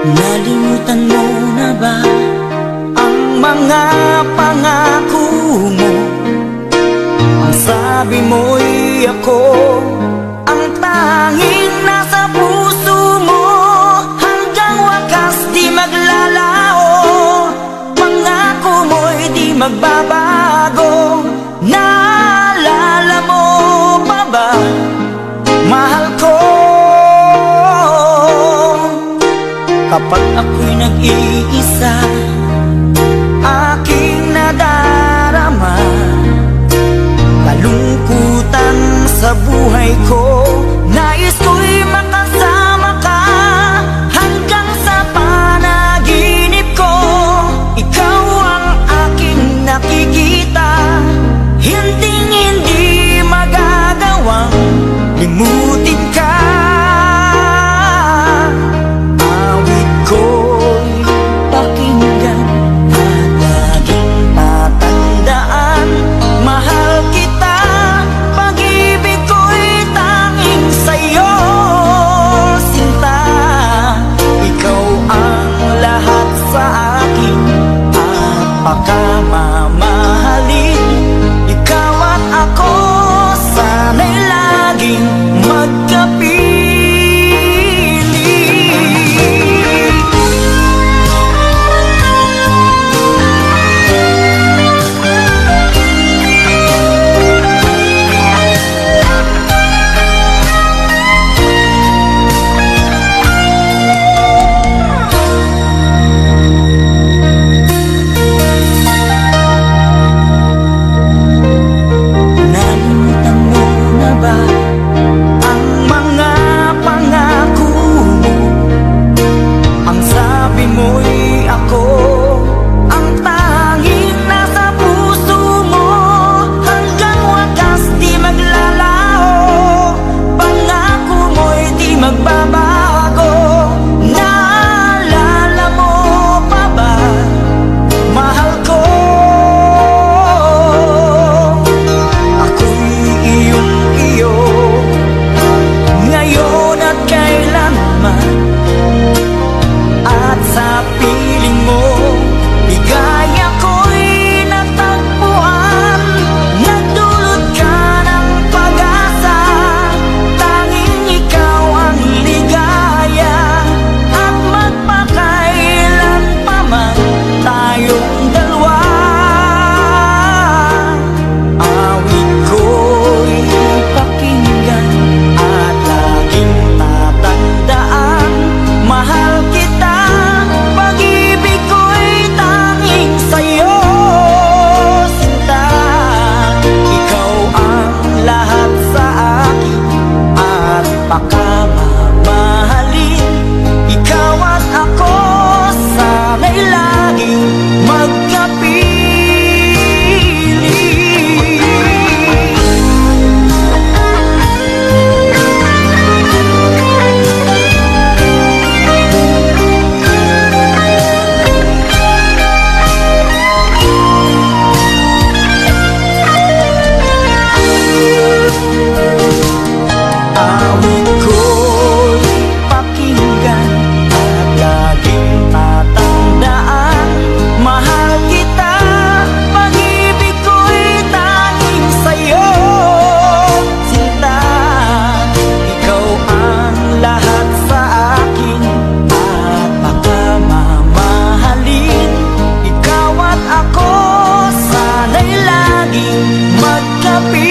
Nalimutan mo na ba ang mga pangako mo? Ang sabi mo'y ako ang tanging nasa puso mo. Hanggang wakas di maglalao, pangako mo'y di magbabago. Naalala mo pa ba, mahal ko? Kapag ako'y nag-iisa, aking nadarama kalungkutan sa buhay ko. Nais ko'y makasama ka hanggang sa panaginip ko. Ikaw ang aking nakikita, hinding-hindi magagawang limutin ka. Pagkamamahalin, ikaw at ako sana'y laging magkapili. Pagkamamahalin, ikaw at ako sana'y laging magkapili. Awit ko'y pakinggan at laging tatandaan, mahal kita, pag-ibig ko'y tanging sa'yo. Sinta, ikaw ang lahat sa akin at pagkamamahalin, ikaw at ako sana'y laging magkapili.